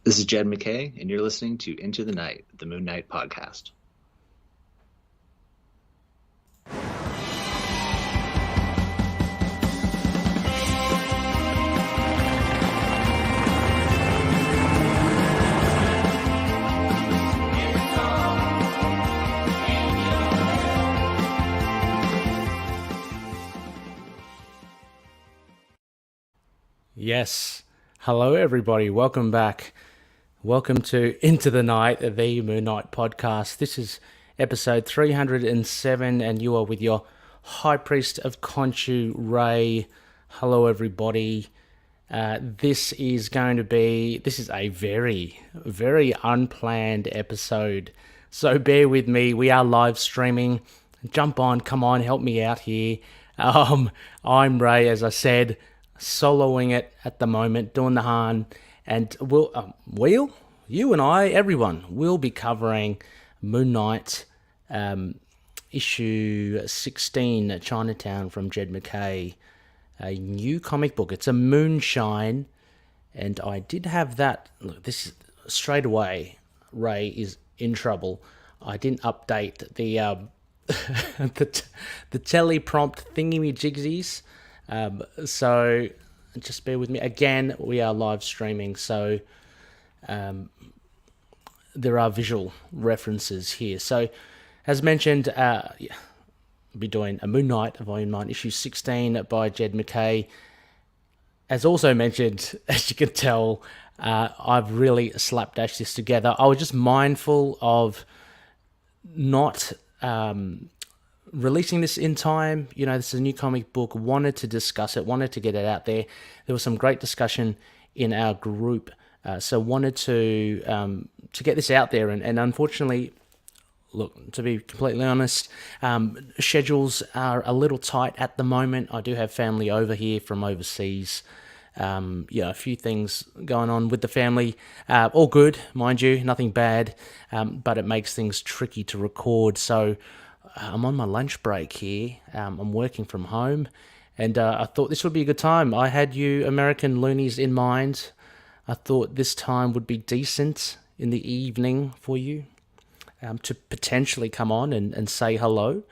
This is Jed MacKay, and you're listening to Into the Night, the Moon Knight podcast. Yes. Hello, everybody. Welcome back. Welcome to Into the Night, the Moon Knight podcast. This is episode 307, and you are with your High Priest of Khonshu, Ray. Hello, everybody. This is a very, very unplanned episode. So bear with me. We are live streaming. Jump on. Come on. Help me out here. I'm Ray, as I said, soloing it at the moment, doing the Han, and you and I, everyone, will be covering Moon Knight, issue 16, Chinatown from Jed MacKay, a new comic book. It's a moonshine, and I did have that. Look, this is straight away. Ray is in trouble. I didn't update the the teleprompt thingy-jigsies. So just bear with me. Again, we are live streaming, so there are visual references here. So, as mentioned, I'll be doing a Moon Knight, Volume 9, Issue 16 by Jed MacKay. As also mentioned, as you can tell, I've really slapdashed this together. I was just mindful of not releasing this in time. You know, this is a new comic book. Wanted to discuss it, wanted to get it out there. There was some great discussion in our group, so wanted to get this out there. And unfortunately, look, to be completely honest, schedules are a little tight at the moment. I do have family over here from overseas. A few things going on with the family. All good, mind you, nothing bad, but it makes things tricky to record. So I'm on my lunch break here. I'm working from home, and I thought this would be a good time. I had you American loonies in mind. I thought this time would be decent in the evening for you to potentially come on and say hello.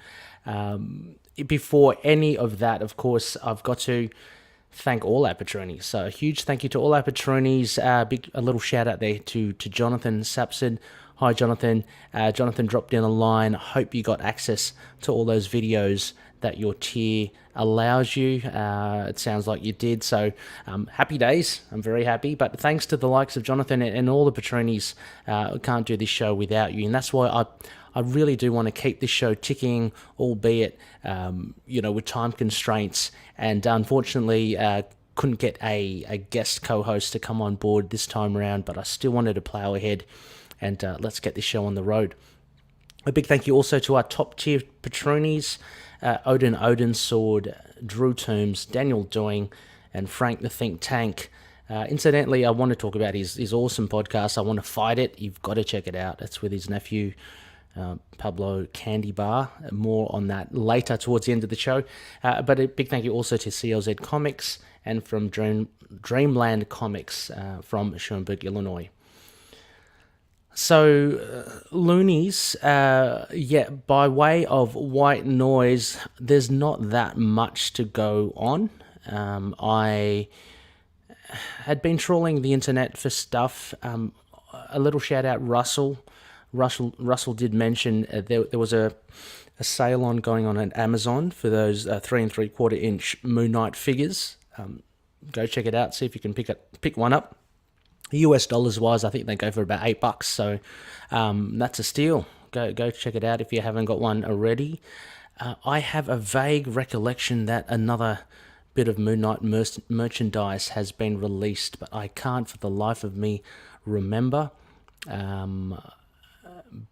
Before any of that, of course, I've got to thank all our patronies. So a huge thank you to all our patronies. A little shout out there to Jonathan Sapson. Hi, Jonathan. Jonathan dropped in a line. Hope you got access to all those videos that your tier allows you. It sounds like you did. So happy days. I'm very happy. But thanks to the likes of Jonathan and all the patronies, can't do this show without you. And that's why I really do want to keep this show ticking, albeit, with time constraints. And unfortunately, couldn't get a guest co-host to come on board this time around, but I still wanted to plow ahead and let's get this show on the road. A big thank you also to our top tier patronies, Odin Sword, Drew Toombs, Daniel Doing, and Frank the Think Tank. Incidentally, I want to talk about his awesome podcast, I Want to Fight It. You've got to check it out. It's with his nephew, Pablo Candy Bar. More on that later towards the end of the show. But a big thank you also to CLZ Comics and from Dreamland Comics from Schaumburg, Illinois. So, loonies, by way of white noise, there's not that much to go on. I had been trawling the internet for stuff. A little shout out, Russell. Russell did mention there was a sale going on at Amazon for those 3 3/4 inch Moon Knight figures. Go check it out. See if you can pick one up. US dollars wise, I think they go for about $8. So that's a steal. Go check it out if you haven't got one already. I have a vague recollection that another bit of Moon Knight merchandise has been released, but I can't for the life of me remember.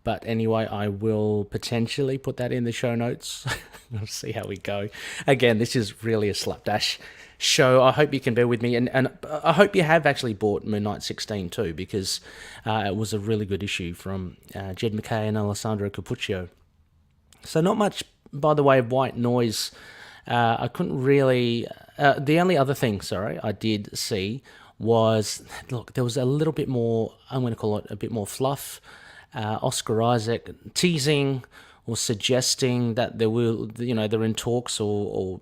But anyway, I will potentially put that in the show notes. We'll see how we go. Again, this is really a slapdash show. I hope you can bear with me, and I hope you have actually bought Moon Knight 16 too, because it was a really good issue from Jed MacKay and Alessandro Cappuccio. So not much by the way of white noise. I couldn't really... the only other thing, I did see was, look, there was a little bit more, I'm going to call it a bit more fluff. Oscar Isaac teasing or suggesting that there will, they're in talks or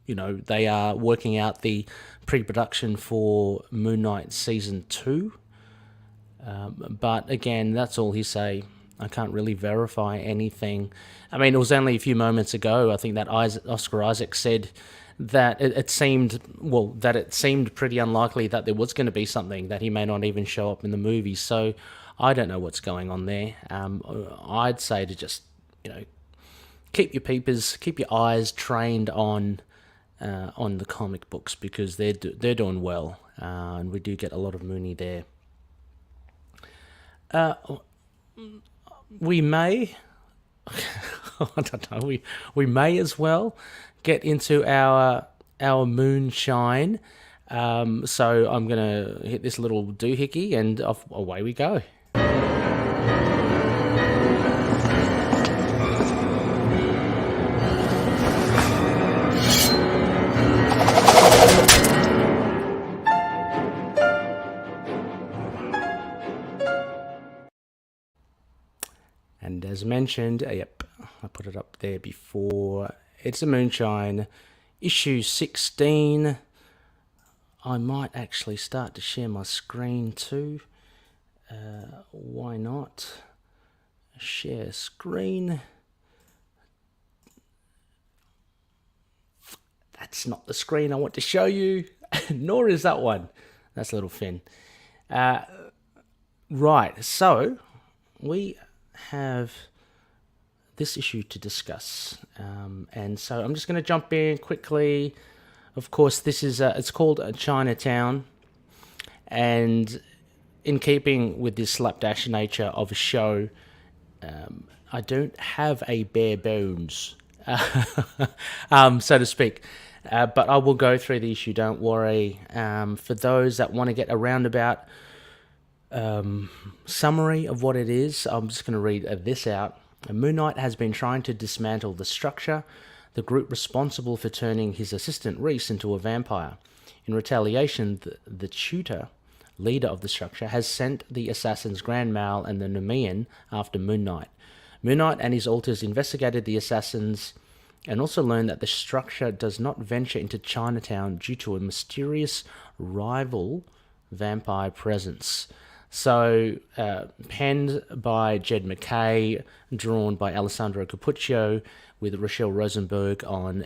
they are working out the pre-production for Moon Knight Season 2. But again, that's all he say. I can't really verify anything. I mean, it was only a few moments ago, I think, that Oscar Isaac said that it seemed pretty unlikely that there was going to be something, that he may not even show up in the movie. So I don't know what's going on there. I'd say to just, keep your eyes trained on the comic books, because they're doing well, and we do get a lot of Mooney there. We may, I don't know, we may as well get into our moonshine. So I'm gonna hit this little doohickey, and away we go. And as mentioned, yep, I put it up there before. It's a Moonshine, issue 16. I might actually start to share my screen too. Why not? Share screen. That's not the screen I want to show you, nor is that one. That's little Finn. Right, so we have this issue to discuss, and so I'm just going to jump in quickly. Of course, this is it's called Chinatown, and in keeping with this slapdash nature of a show, I don't have a bare bones, so to speak, but I will go through the issue, don't worry. For those that want to get a roundabout summary of what it is, I'm just going to read this out. Moon Knight has been trying to dismantle the structure, the group responsible for turning his assistant Reese into a vampire. In retaliation, the tutor, leader of the structure, has sent the assassins Grand Mal and the Nemean after Moon Knight. Moon Knight and his alters investigated the assassins and also learned that the structure does not venture into Chinatown due to a mysterious rival vampire presence. So, penned by Jed MacKay, drawn by Alessandro Cappuccio, with Rochelle Rosenberg on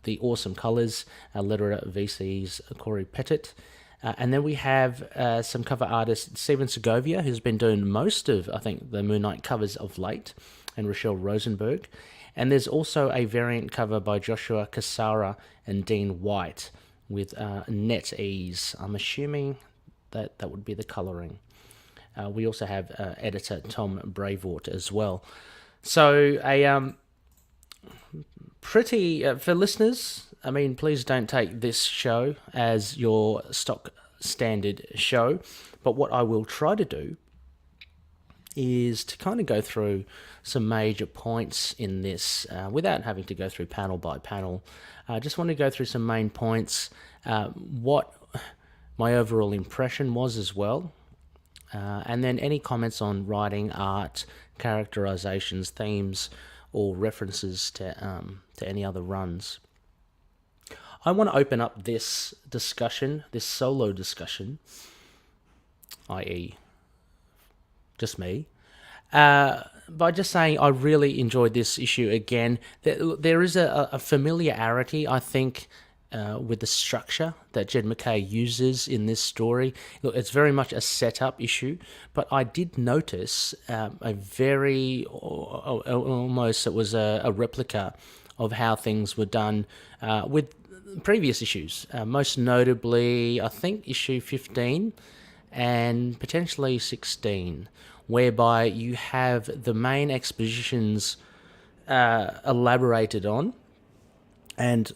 the awesome colours, letterer VC's Corey Pettit. And then we have some cover artist Steven Segovia, who's been doing most of, I think, the Moon Knight covers of late, and Rochelle Rosenberg. And there's also a variant cover by Joshua Cassara and Dean White with NetEase. I'm assuming that would be the colouring. We also have editor Tom Brevoort as well. So a pretty, for listeners, I mean, please don't take this show as your stock standard show, but what I will try to do is to kind of go through some major points in this without having to go through panel by panel. I just want to go through some main points, what my overall impression was as well, and then any comments on writing, art, characterizations, themes, or references to any other runs. I want to open up this discussion, this solo discussion, i.e. just me, by just saying I really enjoyed this issue again. There is a familiarity, I think, with the structure that Jed MacKay uses in this story. Look, it's very much a setup issue, but I did notice a very, almost it was a replica of how things were done with previous issues, most notably, I think, issue 15 and potentially 16, whereby you have the main expositions elaborated on, and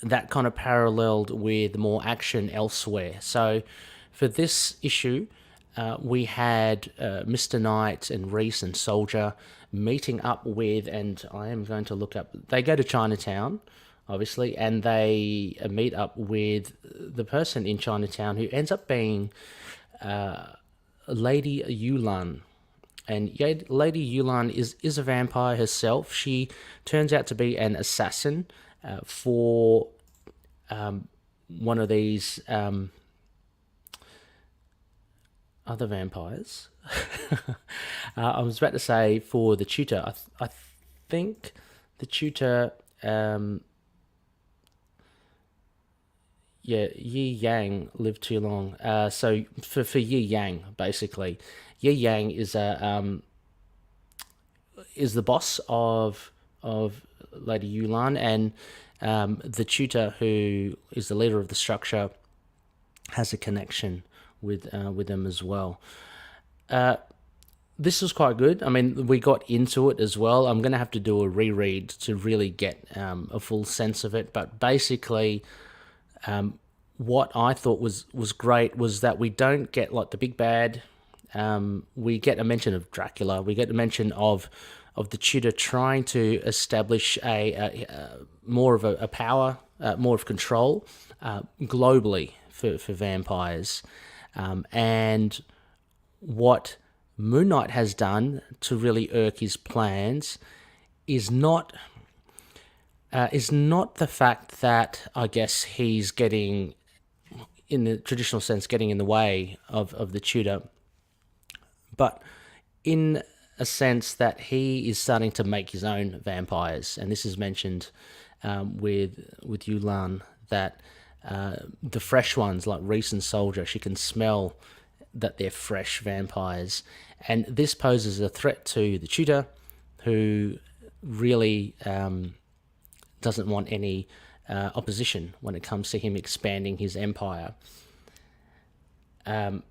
that kind of paralleled with more action elsewhere. So for this issue, we had Mr. Knight and Reese and Soldier meeting up with, and I am going to look up, they go to Chinatown. obviously, and they meet up with the person in Chinatown who ends up being Lady Yulan. And Lady Yulan is a vampire herself. She turns out to be an assassin for one of these other vampires. I was about to say for the tutor. I think the tutor, Yi Yang lived too long. So for Yi Yang, basically, Yi Yang is the boss of Lady Yulan, and the tutor, who is the leader of the structure, has a connection with them as well. This was quite good. I mean, we got into it as well. I'm going to have to do a reread to really get a full sense of it. But basically, what I thought was great was that we don't get like the big bad. We get a mention of Dracula. We get a mention of the tutor trying to establish a more of a power, more of control globally for vampires, and what Moon Knight has done to really irk his plans is not the fact that I guess he's getting, in the traditional sense, getting in the way of the tutor, but in a sense that he is starting to make his own vampires. And this is mentioned with Yulan, that the fresh ones, like Reese and Soldier, she can smell that they're fresh vampires. And this poses a threat to the tutor, who really doesn't want any opposition when it comes to him expanding his empire. And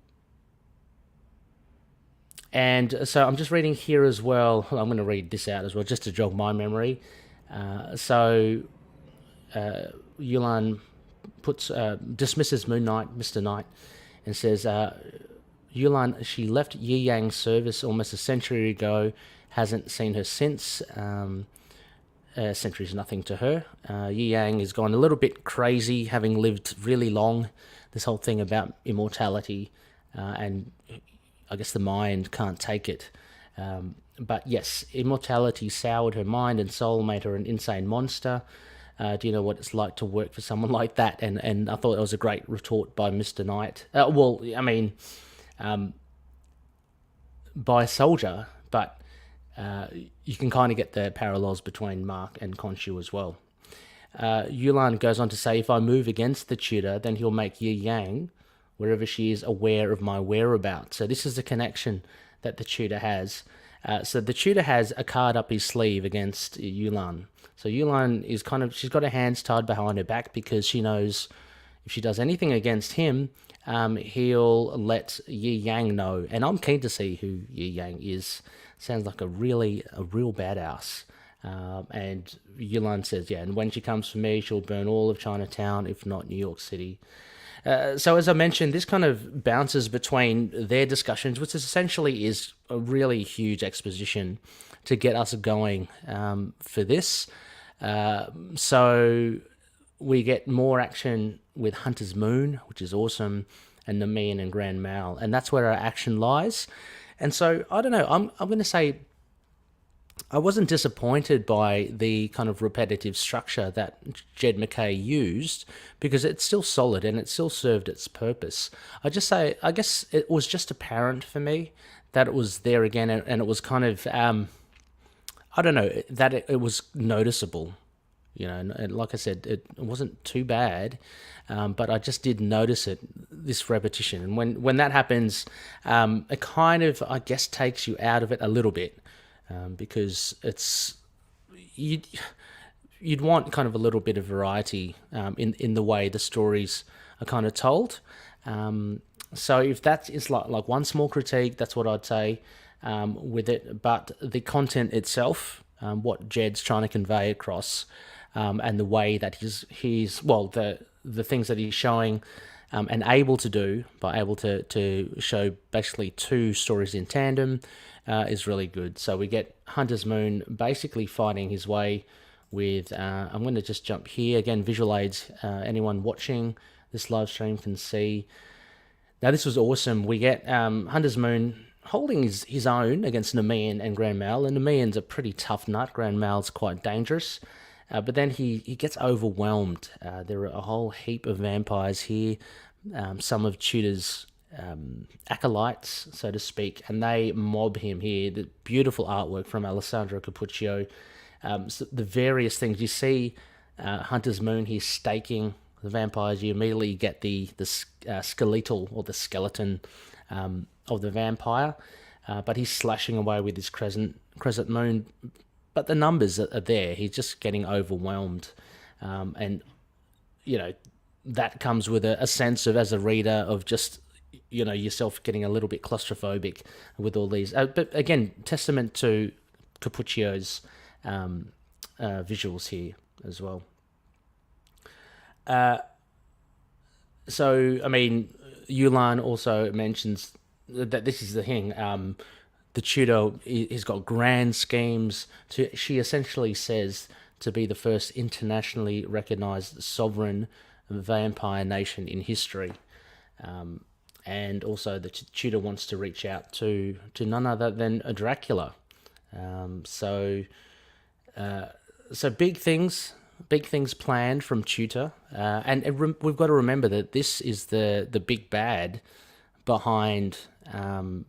so I'm just reading here as well. I'm going to read this out as well, just to jog my memory. Yulan dismisses Moon Knight, Mr. Knight, and says, Yulan, she left Yi Yang's service almost a century ago, hasn't seen her since. A century's nothing to her. Yi Yang has gone a little bit crazy, having lived really long. This whole thing about immortality, and I guess the mind can't take it. But yes, immortality soured her mind and soul, made her an insane monster. Do you know what it's like to work for someone like that? And I thought it was a great retort by Mr. Knight. By Soldier, but you can kind of get the parallels between Mark and Khonshu as well. Yulan goes on to say, if I move against the tutor, then he'll make Yi Yang, wherever she is, aware of my whereabouts. So this is the connection that the tutor has. So the tutor has a card up his sleeve against Yulan. So Yulan is she's got her hands tied behind her back, because she knows if she does anything against him, he'll let Yi Yang know. And I'm keen to see who Yi Yang is. Sounds like a real badass. And Yulan says, yeah, and when she comes for me, she'll burn all of Chinatown, if not New York City. So as I mentioned, this kind of bounces between their discussions, which essentially is a really huge exposition to get us going for this. So we get more action with Hunter's Moon, which is awesome, and Nemean and Grand Mal, and that's where our action lies. And so, I don't know, I'm going to say I wasn't disappointed by the kind of repetitive structure that Jed MacKay used, because it's still solid and it still served its purpose. I guess it was just apparent for me that it was there again, and it was kind of, I don't know, that it was noticeable. You know, and like I said, it wasn't too bad, but I just did notice this repetition. And when that happens, it kind of, I guess, takes you out of it a little bit. Because you'd want kind of a little bit of variety in the way the stories are kind of told. So if that is like one small critique, that's what I'd say with it. But the content itself, what Jed's trying to convey across, and the way that the things that he's showing and able to do, by able to show basically two stories in tandem, is really good. So we get Hunter's Moon basically fighting his way with, I'm going to just jump here again, visual aids. Anyone watching this live stream can see. Now, this was awesome. We get Hunter's Moon holding his own against Nemean and Grand Mal, and Nemean's a pretty tough nut. Grand Mal's quite dangerous. But then he gets overwhelmed. There are a whole heap of vampires here, some of Tudor's acolytes, so to speak, and they mob him here. The beautiful artwork from Alessandro Cappuccio. So the various things you see, Hunter's Moon, he's staking the vampires. You immediately get the skeletal or the skeleton of the vampire, but he's slashing away with his crescent moon. But the numbers are there. He's just getting overwhelmed, and that comes with a sense of, as a reader, of just yourself getting a little bit claustrophobic with all these. But again, testament to Cappuccio's visuals here as well. So, I mean, Yulan also mentions that this is the thing. The Tudor, he's got grand schemes. She essentially says to be the first internationally recognized sovereign vampire nation in history. And also the Tudor wants to reach out to none other than a Dracula. So big things planned from Tudor, and we've got to remember that this is the big bad behind Moon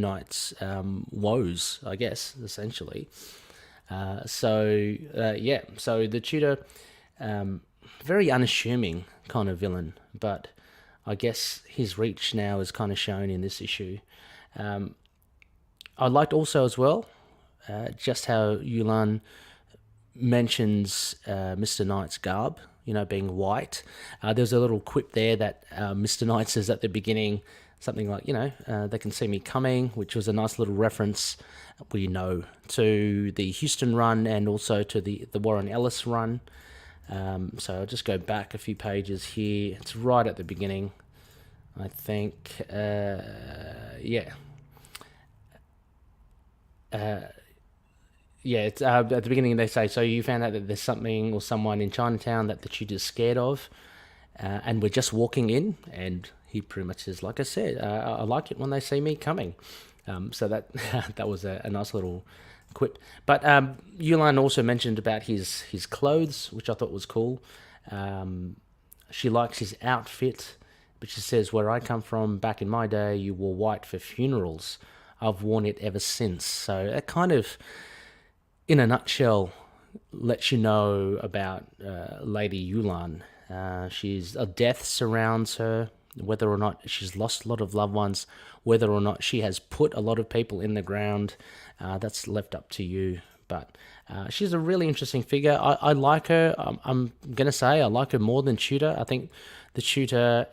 Knight's woes, I guess, essentially. So the Tudor, very unassuming kind of villain, but I guess his reach now is kind of shown in this issue. I liked also as well just how Yulan mentions Mr. Knight's garb, being white. There's a little quip there that Mr. Knight says at the beginning, something like, they can see me coming, which was a nice little reference, to the Houston run and also to the Warren Ellis run. So I'll just go back a few pages here. It's right at the beginning, I think. It's at the beginning they say, so you found out that there's something or someone in Chinatown that the Tudor's scared of, and we're just walking in, and he pretty much says, like I said, I like it when they see me coming. So that that was a nice little quip. But Yulan also mentioned about his clothes, which I thought was cool. She likes his outfit, but she says, where I come from, back in my day, you wore white for funerals. I've worn it ever since. So that kind of, in a nutshell, lets you know about Lady Yulan. A death surrounds her, whether or not she's lost a lot of loved ones, whether or not she has put a lot of people in the ground, that's left up to you. But she's a really interesting figure. I like her. I'm going to say I like her more than Tudor. I think the Tudor,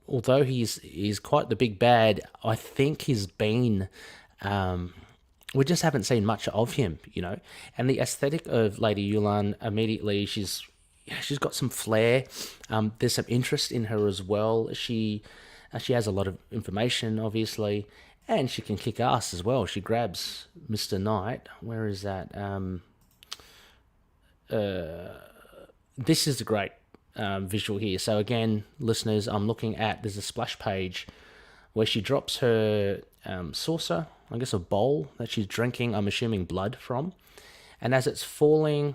although he's quite the big bad, I think he's been... we just haven't seen much of him, And the aesthetic of Lady Yulan, immediately, she's got some flair. There's some interest in her as well. She has a lot of information, obviously, and she can kick ass as well. She grabs Mr. Knight. Where is that? This is a great visual here. So again, listeners, I'm looking at, there's a splash page where she drops her saucer, I guess a bowl that she's drinking, I'm assuming blood from. And as it's falling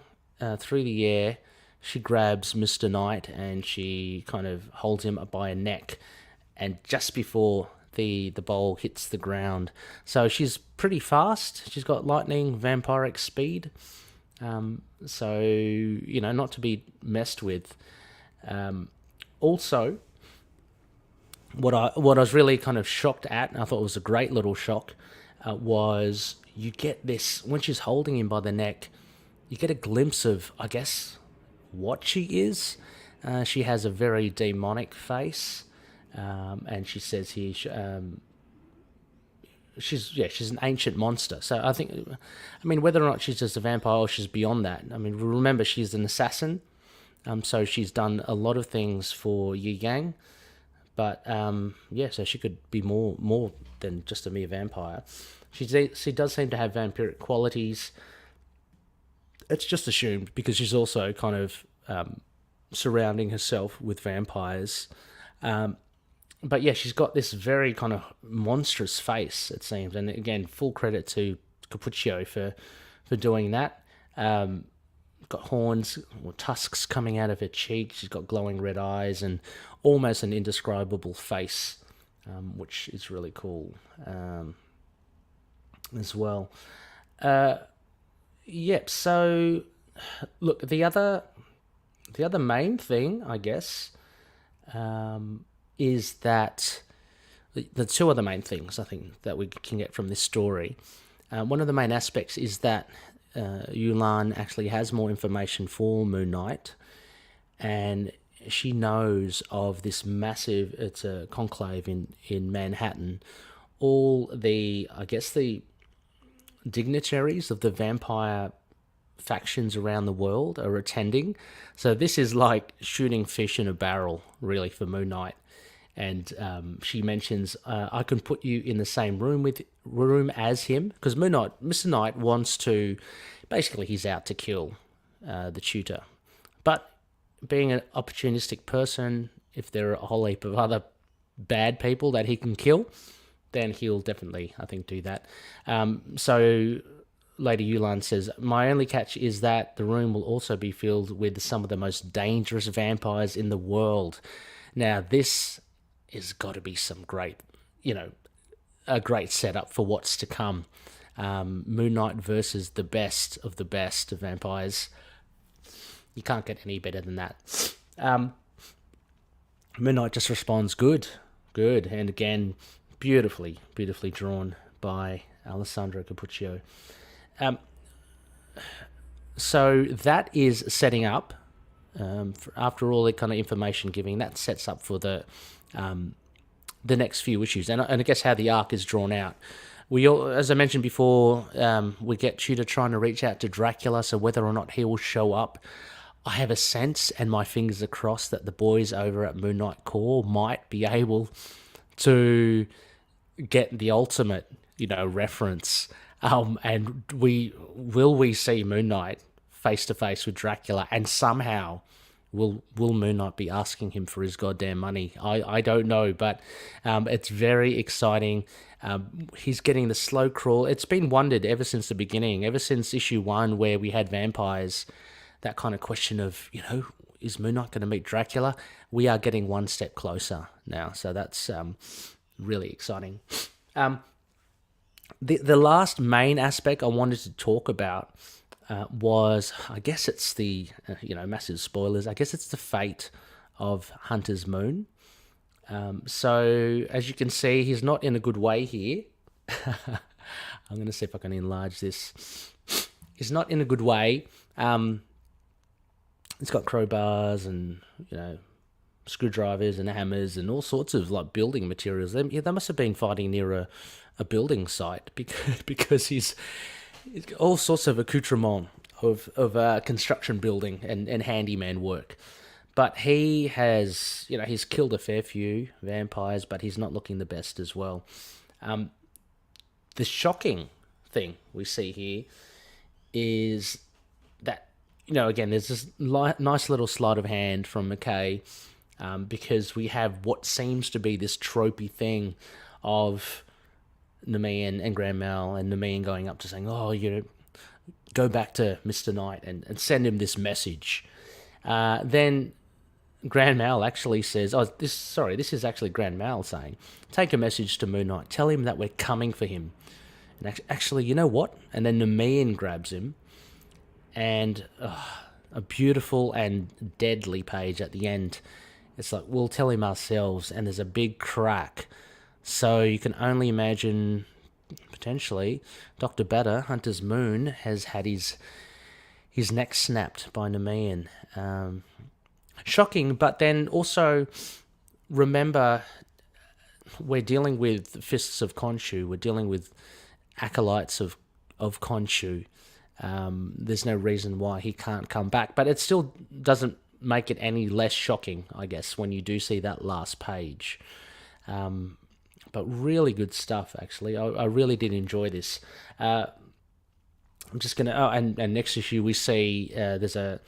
through the air, she grabs Mr. Knight and she kind of holds him by a neck. And just before the bowl hits the ground. So she's pretty fast. She's got lightning vampiric speed. So, not to be messed with. Also, what I was really kind of shocked at, and I thought it was a great little shock, was you get this, when she's holding him by the neck, you get a glimpse of, I guess, what she is. She has a very demonic face, and she says here, she's an ancient monster. So whether or not she's just a vampire or she's beyond that. Remember, she's an assassin, so she's done a lot of things for Yi Gang. But so she could be more than just a mere vampire. She does seem to have vampiric qualities. it's just assumed because she's also kind of surrounding herself with vampires. But yeah, she's got this very kind of monstrous face, it seems. And again, full credit to Capuccio for doing that. Got horns or tusks coming out of her cheek. She's got glowing red eyes and almost an indescribable face, which is really cool as well. Yep. So, look, the other main thing, I guess, is that the two other main things I think that we can get from this story. One of the main aspects is that Yulan actually has more information for Moon Knight, and she knows of this massive, it's a conclave in Manhattan. All the, I guess, the dignitaries of the vampire factions around the world are attending. So this is like shooting fish in a barrel, really, for Moon Knight. And she mentions, I can put you in the same room as him, because Moon Knight, Mr. Knight wants to, basically, he's out to kill the tutor. But being an opportunistic person, if there are a whole heap of other bad people that he can kill, then he'll definitely, I think, do that. So Lady Yulan says, my only catch is that the room will also be filled with some of the most dangerous vampires in the world. Now, this has got to be some great, a great setup for what's to come. Moon Knight versus the best of vampires. You can't get any better than that. Moon Knight just responds, good. And again, beautifully drawn by Alessandro Capuccio. So that is setting up, after all the kind of information giving, that sets up for the next few issues. And I guess how the arc is drawn out. We all, as I mentioned before, we get Tudor trying to reach out to Dracula, so whether or not he will show up, I have a sense, and my fingers are crossed, that the boys over at Moon Knight Corps might be able to get the ultimate, reference. And we see Moon Knight face to face with Dracula, and somehow will Moon Knight be asking him for his goddamn money? I don't know, but it's very exciting. He's getting the slow crawl. It's been wondered ever since the beginning, ever since issue 1, where we had vampires. That kind of question of, is Moon Knight going to meet Dracula? We are getting one step closer now, so that's really exciting. The last main aspect I wanted to talk about was, I guess it's the, massive spoilers, I guess it's the fate of Hunter's Moon. So, as you can see, he's not in a good way here. I'm going to see if I can enlarge this. He's not in a good way. It's got crowbars and, screwdrivers and hammers and all sorts of like building materials. They must have been fighting near a building site because he's got all sorts of accoutrement of construction building and handyman work. But he has, he's killed a fair few vampires, but he's not looking the best as well. The shocking thing we see here is that, again, there's this nice little sleight of hand from MacKay, because we have what seems to be this tropey thing of Nemean and Grand Mal, and Nemean going up to saying, go back to Mr. Knight and send him this message. Then Grand Mal actually says, this is actually Grand Mal saying, take a message to Moon Knight, tell him that we're coming for him. And actually, you know what? And then Nemean grabs him, and a beautiful and deadly page at the end. It's like, we'll tell him ourselves, and there's a big crack. So you can only imagine, potentially, Dr. Batter, Hunter's Moon, has had his neck snapped by Nemean. Shocking, but then also remember, we're dealing with fists of Khonshu. We're dealing with acolytes of Khonshu. There's no reason why he can't come back, but it still doesn't make it any less shocking, I guess, when you do see that last page. But really good stuff, actually. I really did enjoy this. I'm just gonna. Oh, and next issue we see there's a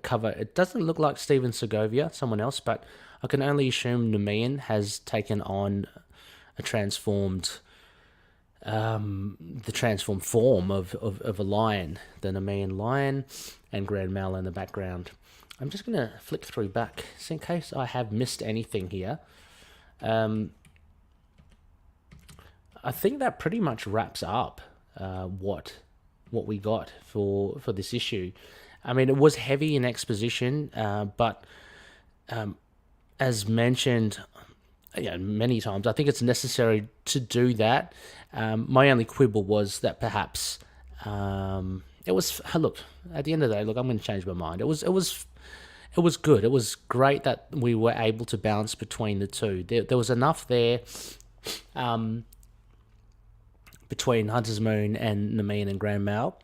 cover. It doesn't look like Steven Segovia, someone else, but I can only assume Nemean has taken on a transformed, the transformed form of a lion, the Nemean lion, and Grand Mal in the background. I'm just gonna flick through back, just in case I have missed anything here. I think that pretty much wraps up what we got for this issue. I mean, it was heavy in exposition, but as mentioned, many times, I think it's necessary to do that. My only quibble was that perhaps it was. Look, at the end of the day, look, I'm going to change my mind. It was good. It was great that we were able to bounce between the two. There was enough there between Hunter's Moon and Nemean and Grand Mal.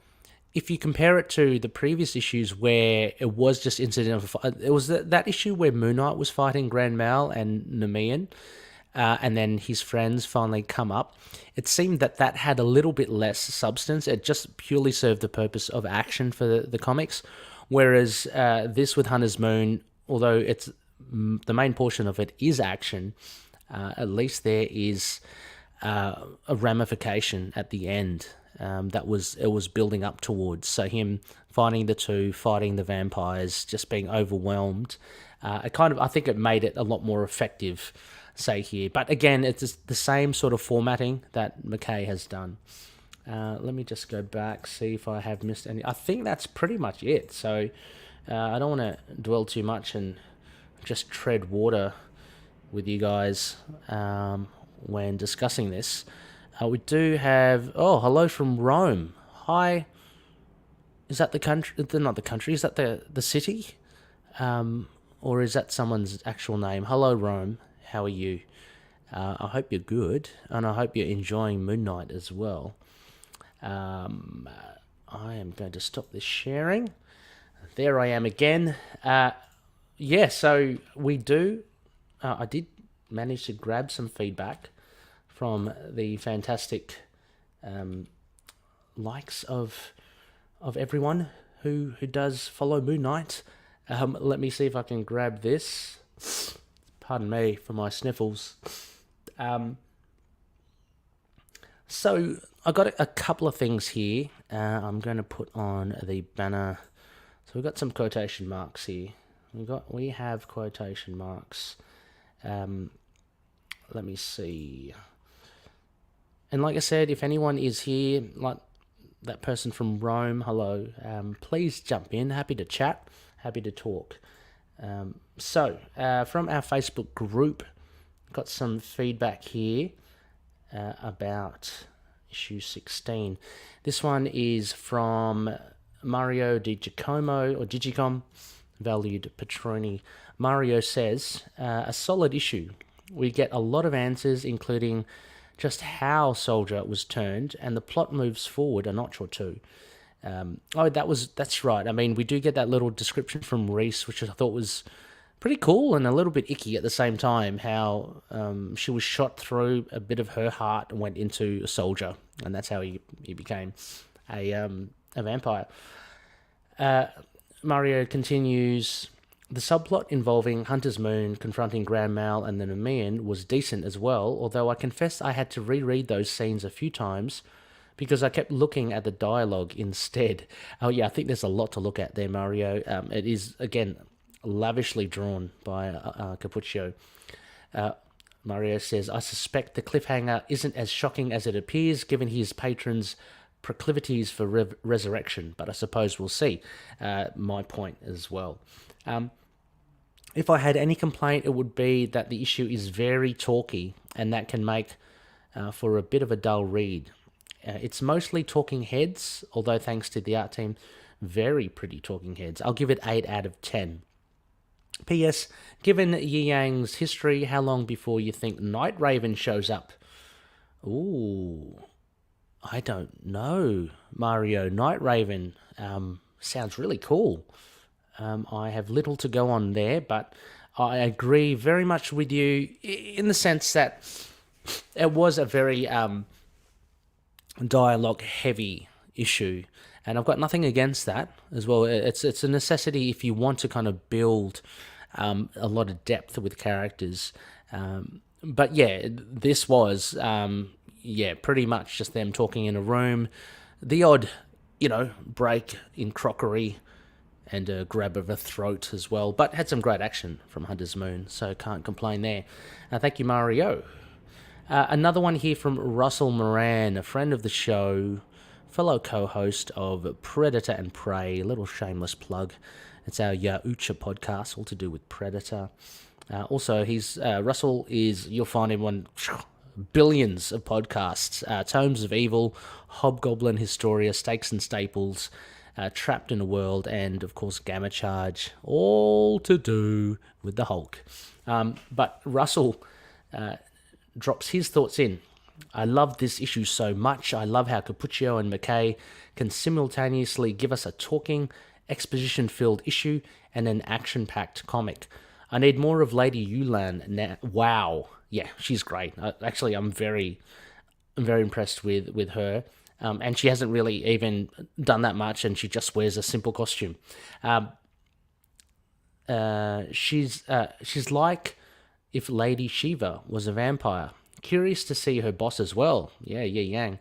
If you compare it to the previous issues where it was just incidental, it was that issue where Moon Knight was fighting Grand Mal and Nemean, and then his friends finally come up. It seemed that had a little bit less substance. It just purely served the purpose of action for the comics, whereas this with Hunter's Moon, although it's the main portion of it is action, at least there is a ramification at the end that it was building up towards. So him fighting the vampires, just being overwhelmed. I think it made it a lot more effective, say here. But again, it's the same sort of formatting that MacKay has done. Let me just go back, see if I have missed any. I think that's pretty much it. So I don't want to dwell too much and just tread water with you guys when discussing this. We do have... Oh, hello from Rome. Hi. Is that the country? Not the country. Is that the city? Or is that someone's actual name? Hello, Rome. How are you? I hope you're good, and I hope you're enjoying Moon Knight as well. I am going to stop this sharing. There I am again. So we do... I did manage to grab some feedback from the fantastic likes of everyone who does follow Moon Knight. Let me see if I can grab this. Pardon me for my sniffles. So I got a couple of things here. I'm going to put on the banner. So we've got some quotation marks here. We have quotation marks. Let me see. And like I said, if anyone is here, like that person from Rome, hello, please jump in. Happy to chat, happy to talk. So from our Facebook group, got some feedback here about issue 16. This one is from Mario Di Giacomo, or Digicom, valued Petroni. Mario says, a solid issue. We get a lot of answers, including just how Soldier was turned, and the plot moves forward a notch or two. That's right. I mean, we do get that little description from Reese, which I thought was pretty cool and a little bit icky at the same time, how she was shot through a bit of her heart and went into a soldier, and that's how he became a vampire. Mario continues... The subplot involving Hunter's Moon confronting Grand Mal and the Nemean was decent as well, although I confess I had to reread those scenes a few times because I kept looking at the dialogue instead. Oh yeah, I think there's a lot to look at there, Mario. It is, again, lavishly drawn by Cappuccio. Mario says, I suspect the cliffhanger isn't as shocking as it appears given his patron's proclivities for resurrection, but I suppose we'll see. My point as well. If I had any complaint, it would be that the issue is very talky, and that can make for a bit of a dull read. It's mostly talking heads, although thanks to the art team, very pretty talking heads. I'll give it 8 out of 10. P.S. Given Yi Yang's history, how long before you think Night Raven shows up? Ooh, I don't know, Mario. Night Raven sounds really cool. I have little to go on there, but I agree very much with you in the sense that it was a very dialogue-heavy issue, and I've got nothing against that as well. It's a necessity if you want to kind of build a lot of depth with characters. But yeah, this was pretty much just them talking in a room. The odd, break in crockery and a grab of a throat as well. But had some great action from Hunter's Moon, so can't complain there. Thank you, Mario. Another one here from Russell Moran, a friend of the show, fellow co-host of Predator and Prey. A little shameless plug. It's our Yaucha podcast, all to do with Predator. Also, Russell is, you'll find him on billions of podcasts. Tomes of Evil, Hobgoblin Historia, Stakes and Staples, Trapped in a World, and of course Gamma Charge, all to do with the Hulk. But Russell drops his thoughts in. I love this issue so much. I love how Cappuccio and MacKay can simultaneously give us a talking, exposition-filled issue and an action-packed comic. I need more of Lady Yulan now. Wow. Yeah, she's great. Actually, I'm very impressed with her. And she hasn't really even done that much, and she just wears a simple costume. She's like if Lady Shiva was a vampire. Curious to see her boss as well. Yeah, Yang.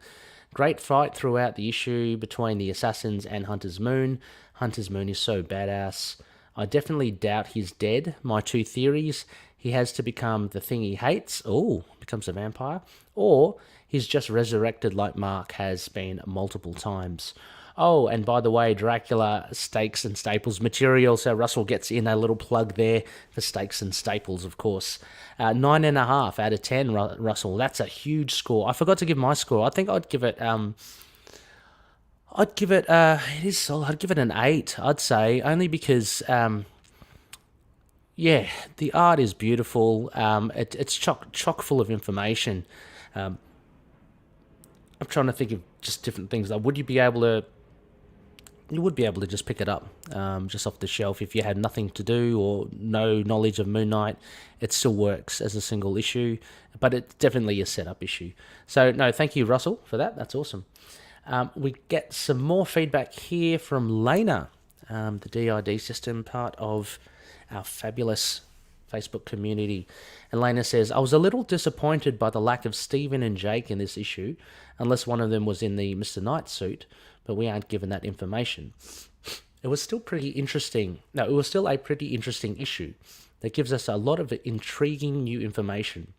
Great fight throughout the issue between the assassins and Hunter's Moon. Hunter's Moon is so badass. I definitely doubt he's dead. My two theories: he has to become the thing he hates, becomes a vampire, or he's just resurrected like Mark has been multiple times. Oh, and by the way, Dracula Stakes and Staples material, so Russell gets in a little plug there for Stakes and Staples, of course. 9.5 out of 10, Russell. That's a huge score. I forgot to give my score. I think I'd give it... it is solid. I'd give it an 8, I'd say, only because... the art is beautiful. It's chock full of information. I'm trying to think of just different things. Like, you would be able to just pick it up just off the shelf if you had nothing to do or no knowledge of Moon Knight. It still works as a single issue, but it's definitely a setup issue. So, no, thank you, Russell, for that. That's awesome. We get some more feedback here from Lena, the DID system, part of our fabulous Facebook community. And Lena says, I was a little disappointed by the lack of Stephen and Jake in this issue, unless one of them was in the Mr. Knight suit, but we aren't given that information. It was still pretty interesting. No, it was still a pretty interesting issue that gives us a lot of intriguing new information.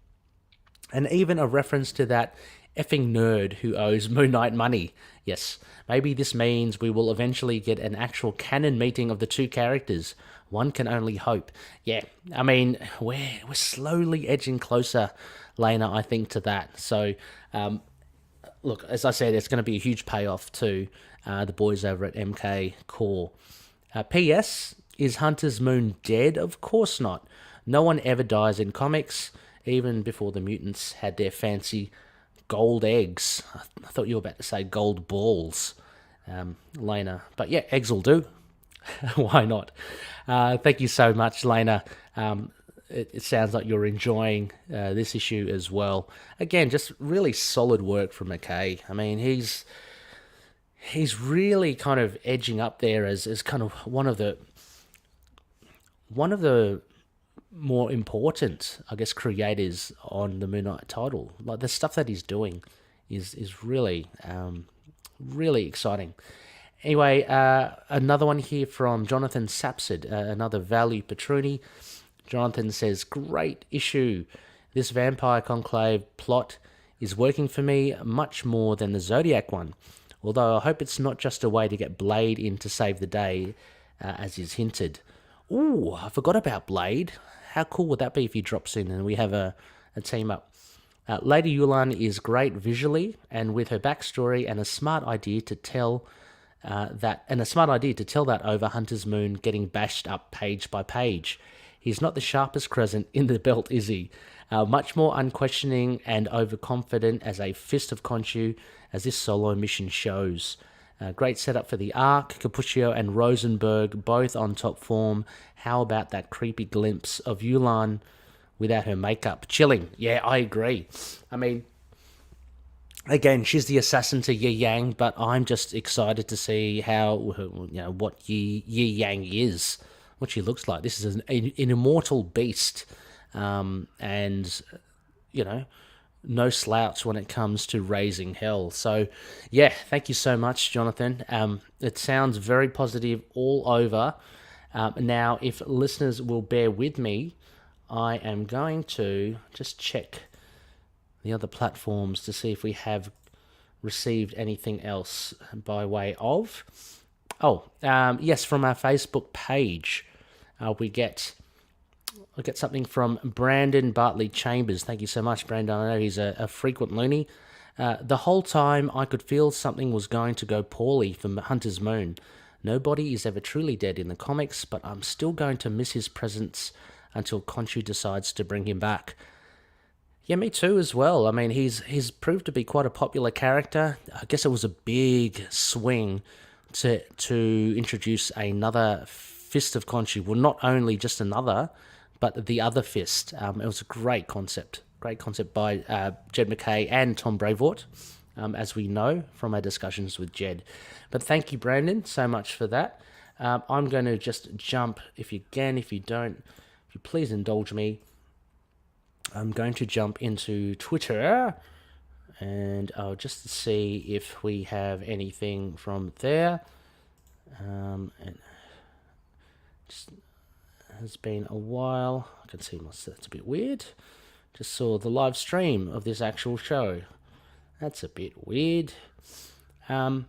And even a reference to that effing nerd who owes Moon Knight money. Yes, maybe this means we will eventually get an actual canon meeting of the two characters. One can only hope. Yeah, I mean, we're slowly edging closer, Lena, I think, to that. So, look, as I said, it's going to be a huge payoff to the boys over at MK Core. P.S. Is Hunter's Moon dead? Of course not. No one ever dies in comics, even before the mutants had their fancy gold eggs. I thought you were about to say gold balls, Lena. But yeah, eggs will do. Why not? Thank you so much, Lena. It sounds like you're enjoying this issue as well. Again, just really solid work from MacKay. I mean, he's really kind of edging up there as kind of one of the more important, I guess, creators on the Moon Knight title. Like, the stuff that he's doing is really really exciting. Anyway, another one here from Jonathan Sapsid, another Value Petruni. Jonathan says, great issue. This Vampire Conclave plot is working for me much more than the Zodiac one. Although I hope it's not just a way to get Blade in to save the day, as is hinted. Ooh, I forgot about Blade. How cool would that be if he drops in and we have a team up? Lady Yulan is great visually and with her backstory and a smart idea to tell that over Hunter's Moon getting bashed up page by page. He's not the sharpest crescent in the belt, is he? Much more unquestioning and overconfident as a fist of Khonshu, as this solo mission shows. Great setup for the arc. Cappuccio and Rosenberg both on top form. How about that creepy glimpse of Yulan without her makeup? Chilling. Yeah, I agree. I mean, again, she's the assassin to Yi Yang, but I'm just excited to see how, what Yi Yang is, what she looks like. This is an immortal beast, and you know, no slouch when it comes to raising hell. So, yeah, thank you so much, Jonathan. It sounds very positive all over. Now, if listeners will bear with me, I am going to just check the other platforms to see if we have received anything else by way of. Yes, from our Facebook page, I get something from Brandon Bartley Chambers. Thank you so much, Brandon. I know he's a frequent loony. The whole time I could feel something was going to go poorly for Hunter's Moon. Nobody is ever truly dead in the comics, but I'm still going to miss his presence until Khonshu decides to bring him back. Yeah, me too as well. I mean, he's proved to be quite a popular character. I guess it was a big swing to introduce another Fist of Khonshu. Well, not only just another, but the other fist. It was a great concept. Great concept by Jed MacKay and Tom Brevoort, as we know from our discussions with Jed. But thank you, Brandon, so much for that. I'm going to just jump, if you please indulge me, I'm going to jump into Twitter, and I'll just see if we have anything from there. And just has been a while. I can see that's a bit weird. Just saw the live stream of this actual show. That's a bit weird. Nothing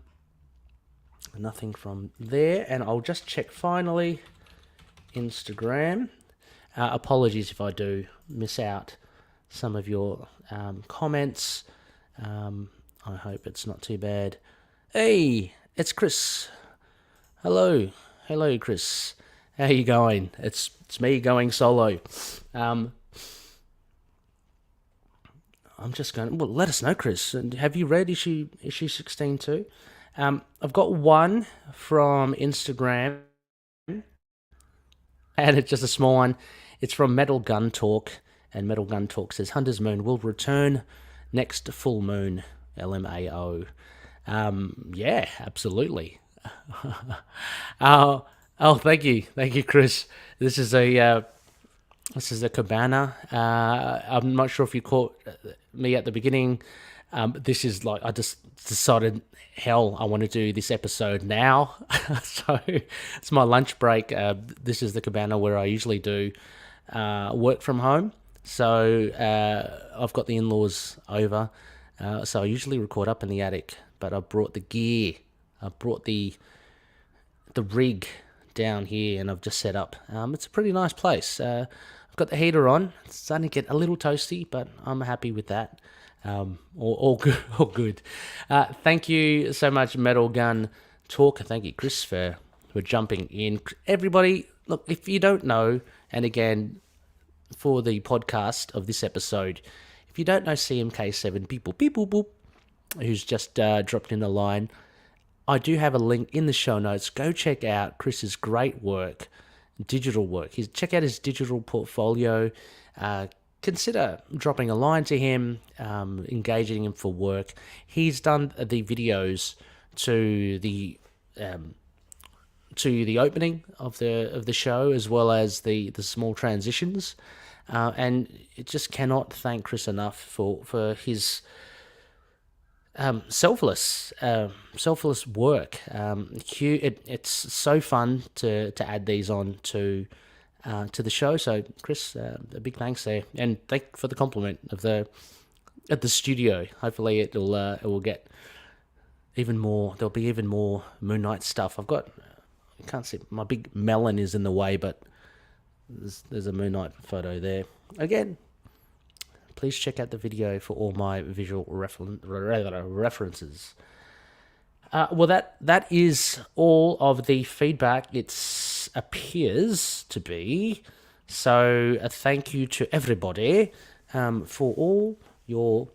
from there, and I'll just check finally Instagram. Apologies if I do miss out some of your comments. I hope it's not too bad. Hey, it's Chris. Hello, Chris. How you going? It's me going solo. I'm just going. Well, let us know, Chris. And have you read issue 16 too? I've got one from Instagram, and it's just a small one. It's from Metal Gun Talk, and Metal Gun Talk says Hunter's Moon will return next full moon. LMAO. Yeah, absolutely. Thank you, Chris. This is a cabana. I'm not sure if you caught me at the beginning. This is like I just decided, hell, I want to do this episode now. So it's my lunch break. This is the cabana where I usually do work from home. So I've got the in-laws over. So I usually record up in the attic, but I brought the gear. I brought the rig down here, and I've just set up. It's a pretty nice place. I've got the heater on. It's starting to get a little toasty, but I'm happy with that. All good. All good. Thank you so much, Metal Gun Talk. Thank you, Chris, for jumping in. Everybody, look, if you don't know, and again, for the podcast of this episode, if you don't know CMK7 people, boop, who's just dropped in a line, I do have a link in the show notes. Go check out Chris's great work, digital work. Check out his digital portfolio. Consider dropping a line to him, engaging him for work. He's done the videos to the opening of the show, as well as the small transitions, and it just cannot thank Chris enough for his selfless work. It's so fun to add these on to the show. So Chris, a big thanks there, and thank for the compliment of the studio. Hopefully it will get even more. There'll be even more Moon Knight stuff. I can't see, my big melon is in the way, but there's a Moon Knight photo there. Again, please check out the video for all my visual references. Well, that is all of the feedback. It appears to be. So a thank you to everybody for all your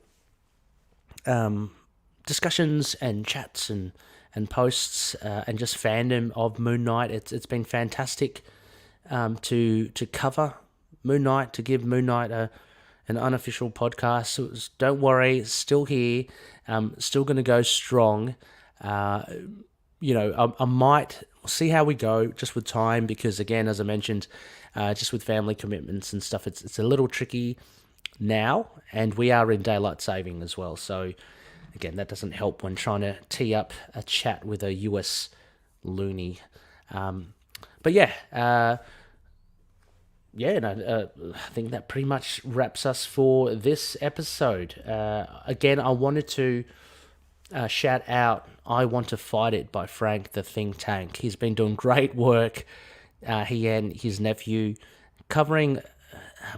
discussions and chats and posts and just fandom of Moon Knight. It's been fantastic to cover Moon Knight, to give Moon Knight an unofficial podcast. So don't worry, still here, still going to go strong. I might see how we go just with time because, again, as I mentioned, just with family commitments and stuff, it's a little tricky now, and we are in daylight saving as well. So, again, that doesn't help when trying to tee up a chat with a US loony. But yeah, I think that pretty much wraps us for this episode. Again, I wanted to shout out I Want to Fight It by Frank the Think Tank. He's been doing great work, he and his nephew, covering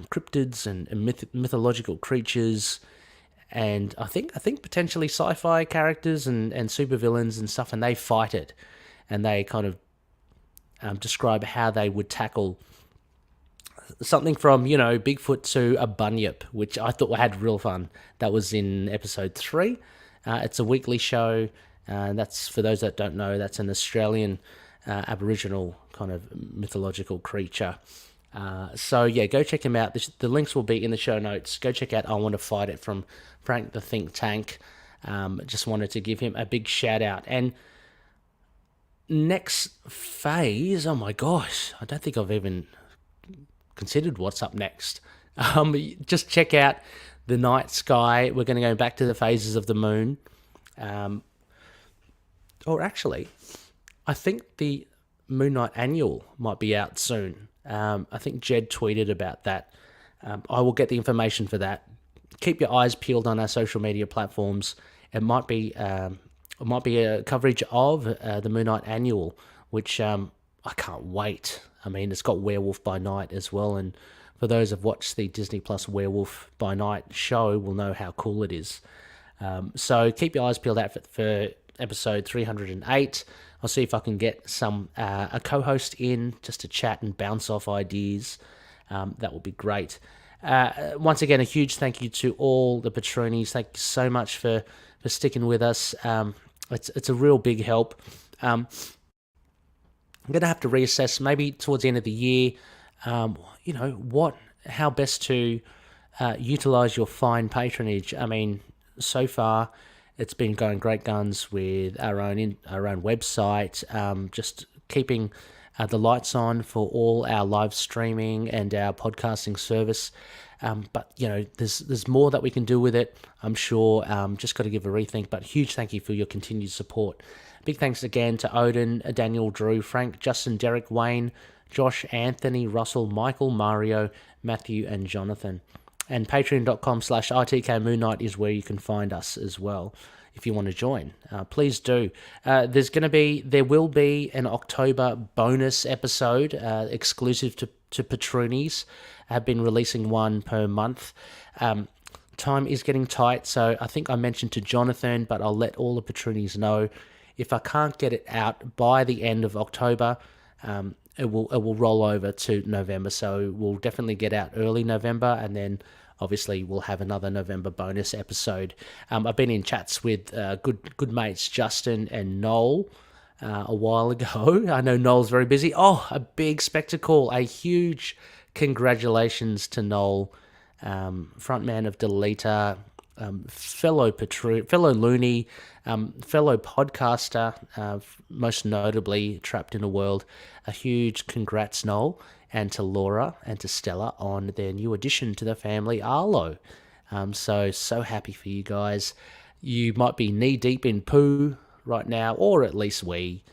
cryptids and mythological creatures, and I think potentially sci-fi characters and supervillains and stuff, and they fight it, and they kind of describe how they would tackle something from, Bigfoot to a bunyip, which I thought had real fun. That was in episode 3. It's a weekly show. That's, for those that don't know, that's an Australian Aboriginal kind of mythological creature. So yeah, go check him out. The links will be in the show notes. Go check out I Want to Fight It from Frank the Think Tank. Just wanted to give him a big shout out. And next phase, oh my gosh, I don't think I've even considered what's up next. Just check out the night sky. We're going to go back to the phases of the moon. Or actually, I think the Moon Night Annual might be out soon. I think Jed tweeted about that. I will get the information for that. Keep your eyes peeled on our social media platforms. It might be a coverage of the Moon Night Annual, which I can't wait. I mean, it's got Werewolf by Night as well, and for those who've watched the Disney Plus Werewolf by Night show will know how cool it is. So keep your eyes peeled out for episode 308. I'll see if I can get a co-host in just to chat and bounce off ideas. That will be great. Once again, a huge thank you to all the patroonies. Thank you so much for sticking with us. It's a real big help. I'm going to have to reassess maybe towards the end of the year, how best to utilize your fine patronage. I mean, so far it's been going great guns with our own website, just keeping the lights on for all our live streaming and our podcasting service. But there's more that we can do with it, I'm sure. Just got to give a rethink. But huge thank you for your continued support. Big thanks again to Odin, Daniel, Drew, Frank, Justin, Derek, Wayne, Josh, Anthony, Russell, Michael, Mario, Matthew, and Jonathan. And patreon.com/ITK Moon Knight is where you can find us as well if you want to join. Please do. There will be an October bonus episode exclusive to patroonies. I've been releasing one per month. Time is getting tight, so I think I mentioned to Jonathan, but I'll let all the patroonies know. If I can't get it out by the end of October, it will roll over to November. So we'll definitely get out early November, and then obviously we'll have another November bonus episode. I've been in chats with good mates Justin and Noel a while ago. I know Noel's very busy. Oh, a big spectacle! A huge congratulations to Noel, frontman of Deleta, fellow loony, fellow podcaster, most notably Trapped in a World. A huge congrats, Noel, and to Laura and to Stella on their new addition to the family, Arlo. So happy for you guys. You might be knee deep in poo right now, or at least we.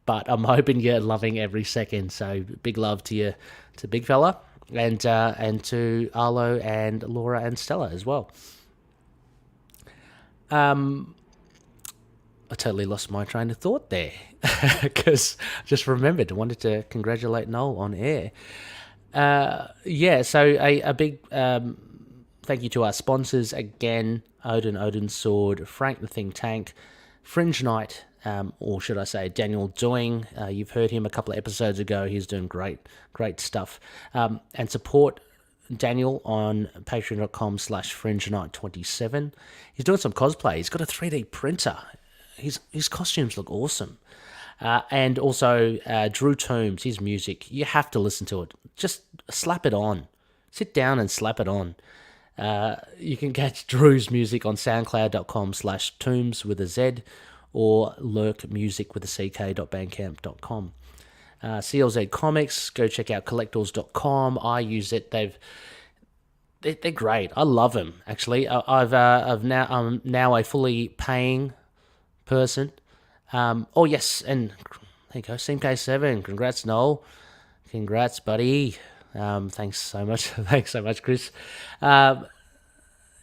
But I'm hoping you're loving every second. So big love to you, to big fella, and to Arlo and Laura and Stella as well. I totally lost my train of thought there because I just remembered I wanted to congratulate Noel on air. So a big thank you to our sponsors again: Odin Sword, Frank the Think Tank, Fringe Knight, or should I say Daniel Doing. You've heard him a couple of episodes ago. He's doing great stuff. And support Daniel on patreon.com/FringeKnight27. He's doing some cosplay. He's got a 3D printer. His costumes look awesome. And also Drew Toombs, his music. You have to listen to it. Just slap it on. Sit down and slap it on. You can catch Drew's music on soundcloud.com/tombs with a Z, or lurkmusic with a ck.bandcamp.com. CLZ Comics, go check out collectors.com. I use it. They're great. I love them, actually. I'm now a fully paying person. Oh yes, and there you go, CMK7. Congrats, Noel. Congrats, buddy. Thanks so much. Thanks so much, Chris. Yeah,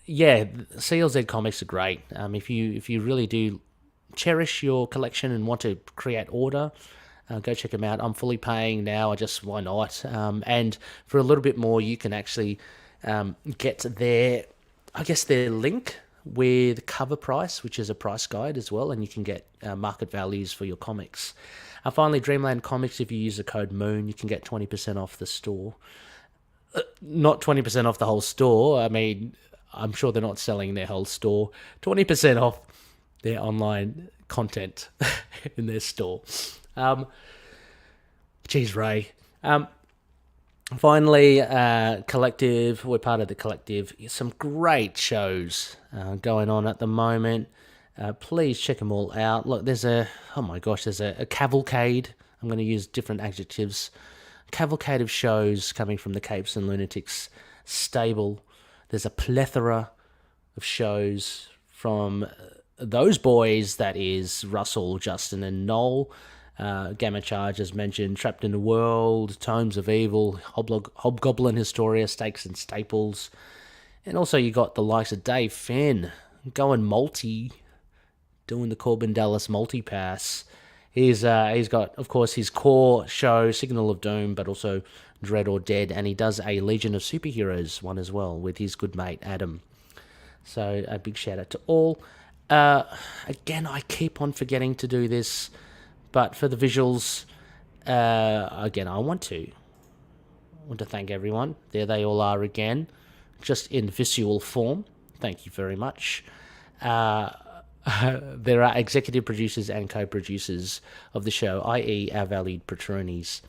CLZ comics are great. If you really do cherish your collection and want to create order, go check them out. I'm fully paying now. Why not? And for a little bit more, you can actually get their link with cover price, which is a price guide as well, and you can get market values for your comics. Finally, Dreamland Comics, if you use the code MOON, you can get 20% off the store. Not 20% off the whole store. I mean, I'm sure they're not selling their whole store. 20% off their online content in their store. Geez, Ray. Finally, Collective. We're part of the Collective. Some great shows going on at the moment. Please check them all out. Look, there's a cavalcade. I'm going to use different adjectives. Cavalcade of shows coming from the Capes and Lunatics stable. There's a plethora of shows from those boys, that is Russell, Justin, and Noel. Gamma Charge, as mentioned, Trapped in the World, Tomes of Evil, Hobgoblin Historia, Stakes and Staples. And also you got the likes of Dave Finn going multi, doing the Corbin Dallas multi-pass. He's got, of course, his core show, Signal of Doom, but also Dread or Dead, and he does a Legion of Superheroes one as well with his good mate Adam. So a big shout out to all. Again, I keep on forgetting to do this, but for the visuals, again, I want to thank everyone. There they all are again, just in visual form. Thank you very much. There are executive producers and co-producers of the show, i.e. our valued patronies.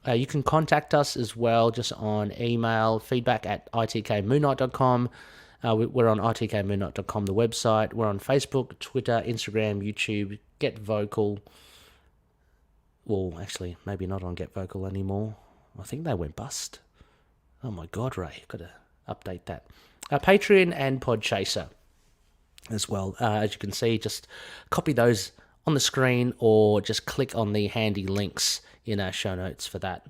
You can contact us as well just on email, feedback@itkmoonnight.com. We're on itkmoonnight.com, the website. We're on Facebook, Twitter, Instagram, YouTube, Get Vocal. Well, actually, maybe not on Get Vocal anymore. I think they went bust. Oh my God, Ray, got to update that. Patreon and Podchaser as well. As you can see, just copy those on the screen or just click on the handy links in our show notes for that.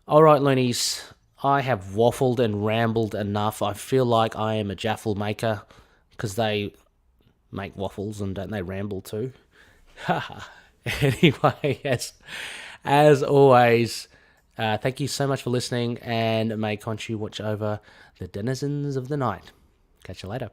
All right, loonies, I have waffled and rambled enough. I feel like I am a jaffle maker because they make waffles and don't they ramble too? Anyway, as always, thank you so much for listening, and may Khonshu watch over the denizens of the night. Catch you later.